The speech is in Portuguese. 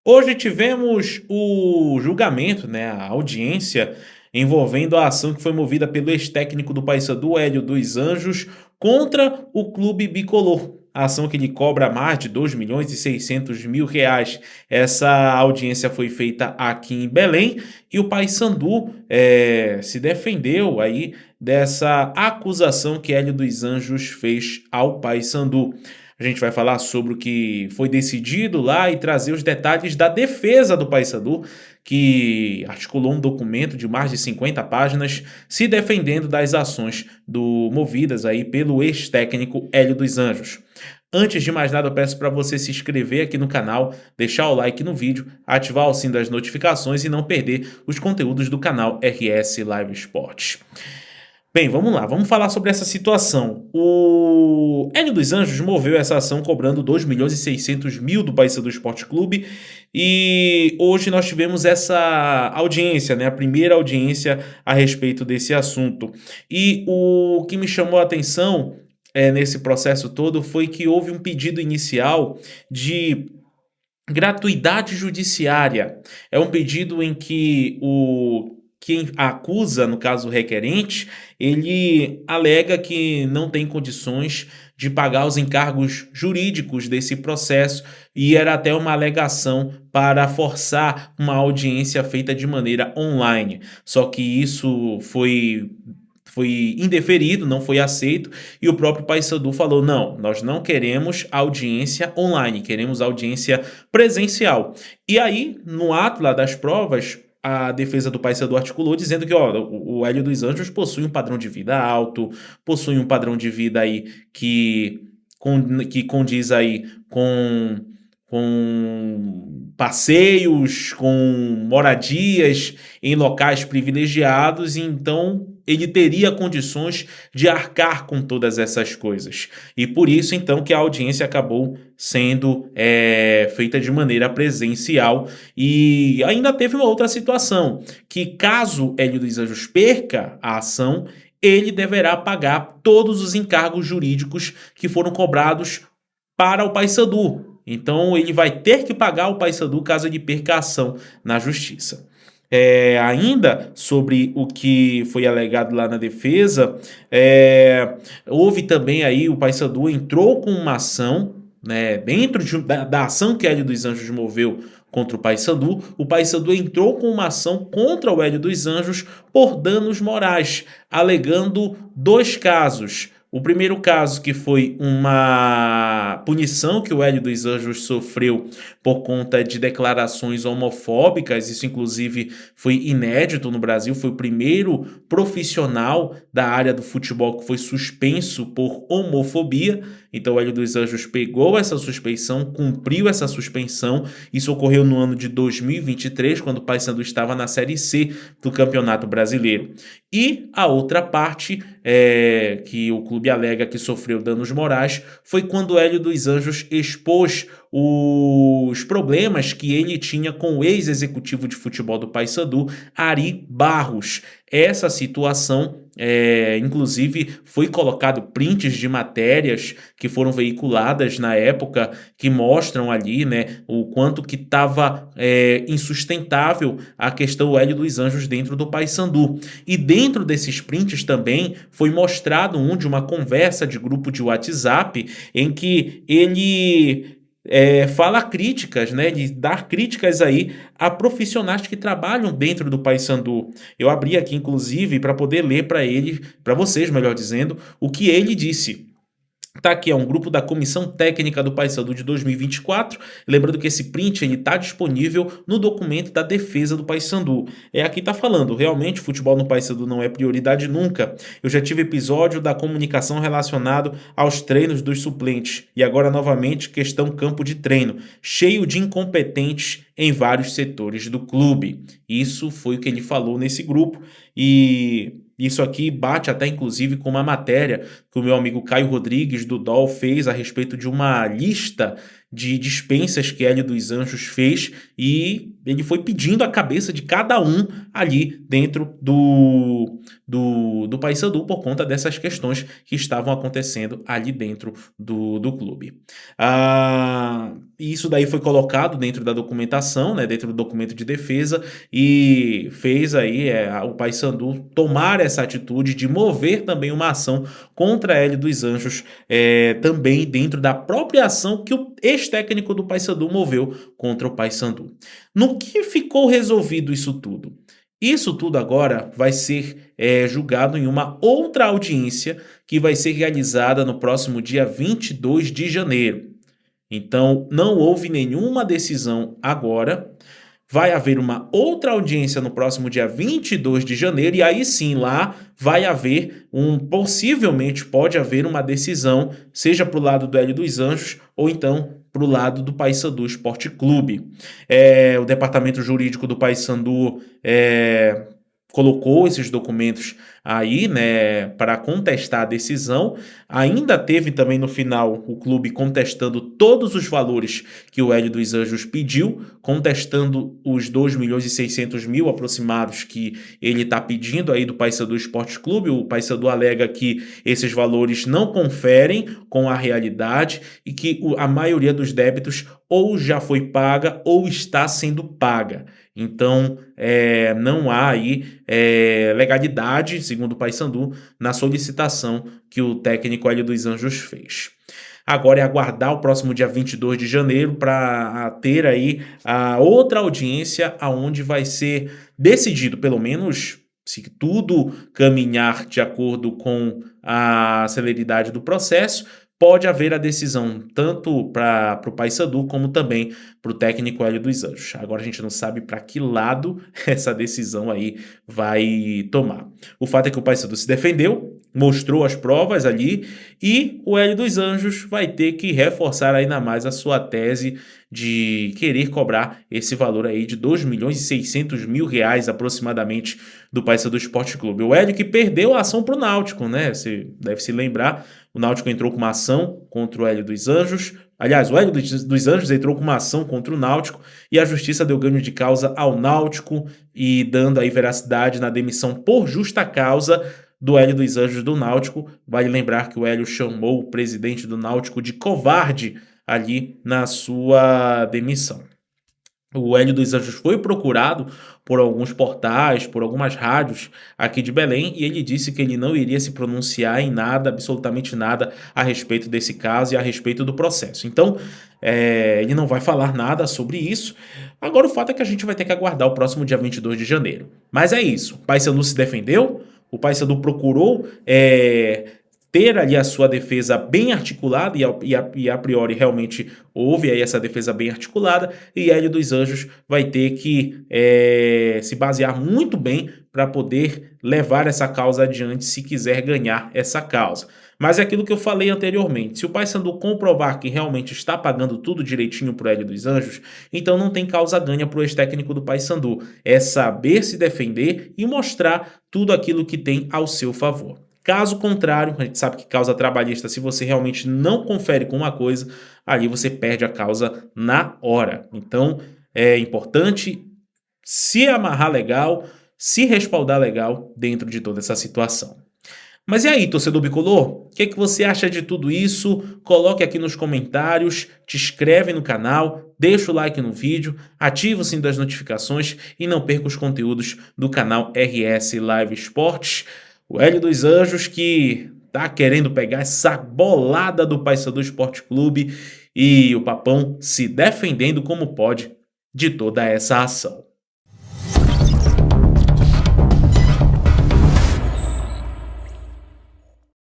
Hoje tivemos o julgamento, né, a audiência envolvendo a ação que foi movida pelo ex-técnico do Paysandu, Hélio dos Anjos, contra o Clube Bicolor. A ação que ele cobra mais de 2.600.000 reais. Essa audiência foi feita aqui em Belém e o Paysandu se defendeu aí dessa acusação que Hélio dos Anjos fez ao Paysandu. A gente vai falar sobre o que foi decidido lá e trazer os detalhes da defesa do Paysandu, que articulou um documento de mais de 50 páginas se defendendo das ações movidas aí pelo ex-técnico Hélio dos Anjos. Antes de mais nada, eu peço para você se inscrever aqui no canal, deixar o like no vídeo, ativar o sino das notificações e não perder os conteúdos do canal RS Live Esportes. Bem, vamos lá, vamos falar sobre essa situação. O Hélio dos Anjos moveu essa ação cobrando 2.600.000 do Paysandu Esporte Clube e hoje nós tivemos essa audiência, né, a primeira audiência a respeito desse assunto. E o que me chamou a atenção nesse processo todo foi que houve um pedido inicial de gratuidade judiciária. É um pedido em que quem acusa, no caso o requerente, ele alega que não tem condições de pagar os encargos jurídicos desse processo e era até uma alegação para forçar uma audiência feita de maneira online. Só que isso foi indeferido, não foi aceito, e o próprio Paysandu falou: não, nós não queremos audiência online, queremos audiência presencial. E aí, no ato lá das provas, a defesa do Paysandu articulou dizendo que o Hélio dos Anjos possui um padrão de vida alto, possui um padrão de vida aí que condiz aí com passeios, com moradias em locais privilegiados, e então ele teria condições de arcar com todas essas coisas. E por isso, então, que a audiência acabou sendo feita de maneira presencial. E ainda teve uma outra situação, que caso Hélio dos Anjos perca a ação, ele deverá pagar todos os encargos jurídicos que foram cobrados para o Paysandu. Então ele vai ter que pagar o Paysandu caso ele perca a ação na justiça. Ainda sobre o que foi alegado lá na defesa, houve também aí, o Paysandu entrou com uma ação, né, dentro da ação que Hélio dos Anjos moveu contra o Paysandu entrou com uma ação contra o Hélio dos Anjos por danos morais, alegando dois casos. O primeiro caso, que foi uma punição que o Hélio dos Anjos sofreu por conta de declarações homofóbicas, isso inclusive foi inédito no Brasil, foi o primeiro profissional da área do futebol que foi suspenso por homofobia. Então o Hélio dos Anjos pegou essa suspeição, cumpriu essa suspensão. Isso ocorreu no ano de 2023, quando o Paysandu estava na Série C do Campeonato Brasileiro. E a outra parte, que o clube alega que sofreu danos morais, foi quando o Hélio dos Anjos expôs os problemas que ele tinha com o ex-executivo de futebol do Paysandu, Ari Barros. Essa situação, inclusive, foi colocado prints de matérias que foram veiculadas na época, que mostram ali, né, o quanto que estava insustentável a questão do Hélio dos Anjos dentro do Paysandu. E dentro desses prints também foi mostrado de uma conversa de grupo de WhatsApp em que ele fala críticas, né, de dar críticas aí a profissionais que trabalham dentro do Paysandu. Eu abri aqui, inclusive, para poder ler para vocês, melhor dizendo, o que ele disse. Tá aqui, é um grupo da Comissão Técnica do Paysandu de 2024. Lembrando que esse print está disponível no documento da defesa do Paysandu. Aqui tá falando, realmente, futebol no Paysandu não é prioridade nunca. Eu já tive episódio da comunicação relacionado aos treinos dos suplentes. E agora, novamente, questão campo de treino. Cheio de incompetentes em vários setores do clube. Isso foi o que ele falou nesse grupo. E isso aqui bate até, inclusive, com uma matéria que o meu amigo Caio Rodrigues, do DOL, fez a respeito de uma lista de dispensas que Hélio dos Anjos fez, e ele foi pedindo a cabeça de cada um ali dentro do Paysandu por conta dessas questões que estavam acontecendo ali dentro do clube. Isso daí foi colocado dentro da documentação, né, dentro do documento de defesa, e fez aí o Paysandu tomar essa atitude de mover também uma ação contra Hélio dos Anjos, também dentro da própria ação que o ex-técnico do Paysandu moveu contra o Paysandu. No que ficou resolvido isso tudo? Isso tudo agora vai ser julgado em uma outra audiência que vai ser realizada no próximo dia 22 de janeiro. Então, não houve nenhuma decisão agora. Vai haver uma outra audiência no próximo dia 22 de janeiro, e aí sim, lá vai haver possivelmente pode haver uma decisão, seja para o lado do Hélio dos Anjos ou então para o lado do Paysandu Esporte Clube. O departamento jurídico do Paysandu colocou esses documentos aí, né, para contestar a decisão. Ainda teve também no final o clube contestando todos os valores que o Hélio dos Anjos pediu, contestando os 2.600.000 aproximados que ele está pedindo aí do Paysandu Esporte Clube. O Paysandu alega que esses valores não conferem com a realidade e que a maioria dos débitos ou já foi paga ou está sendo paga. Então, não há aí legalidade, segundo o Paysandu, na solicitação que o técnico Hélio dos Anjos fez. Agora é aguardar o próximo dia 22 de janeiro para ter aí a outra audiência aonde vai ser decidido, pelo menos se tudo caminhar de acordo com a celeridade do processo, pode haver a decisão tanto para o Paysandu como também para o técnico Hélio dos Anjos. Agora a gente não sabe para que lado essa decisão aí vai tomar. O fato é que o Paysandu se defendeu, mostrou as provas ali, e o Hélio dos Anjos vai ter que reforçar ainda mais a sua tese de querer cobrar esse valor aí de R$ 2.600.000 aproximadamente do Paysandu Esporte Clube. O Hélio que perdeu a ação para o Náutico, né? Você deve se lembrar, o Náutico entrou com uma ação contra o Hélio dos Anjos. Aliás, o Hélio dos Anjos entrou com uma ação contra o Náutico e a justiça deu ganho de causa ao Náutico, e dando aí veracidade na demissão por justa causa do Hélio dos Anjos do Náutico. Vale lembrar que o Hélio chamou o presidente do Náutico de covarde ali na sua demissão. O Hélio dos Anjos foi procurado por alguns portais, por algumas rádios aqui de Belém, e ele disse que ele não iria se pronunciar em nada, absolutamente nada, a respeito desse caso e a respeito do processo. Então, ele não vai falar nada sobre isso. Agora, o fato é que a gente vai ter que aguardar o próximo dia 22 de janeiro. Mas é isso. O Paysandu se defendeu, o Paysandu procurou ter ali a sua defesa bem articulada, e a priori realmente houve aí essa defesa bem articulada, e Hélio dos Anjos vai ter que se basear muito bem para poder levar essa causa adiante se quiser ganhar essa causa. Mas é aquilo que eu falei anteriormente, se o Paysandu comprovar que realmente está pagando tudo direitinho para o Hélio dos Anjos, então não tem causa ganha para o ex-técnico do Paysandu. É saber se defender e mostrar tudo aquilo que tem ao seu favor. Caso contrário, a gente sabe que causa trabalhista, se você realmente não confere com uma coisa, ali você perde a causa na hora. Então, é importante se amarrar legal, se respaldar legal dentro de toda essa situação. Mas e aí, torcedor bicolor? O que é que você acha de tudo isso? Coloque aqui nos comentários, te inscreve no canal, deixa o like no vídeo, ativa o sininho das notificações e não perca os conteúdos do canal RS Live Esportes. O Hélio dos Anjos que tá querendo pegar essa bolada do Paysandu Esporte Clube, e o Papão se defendendo como pode de toda essa ação.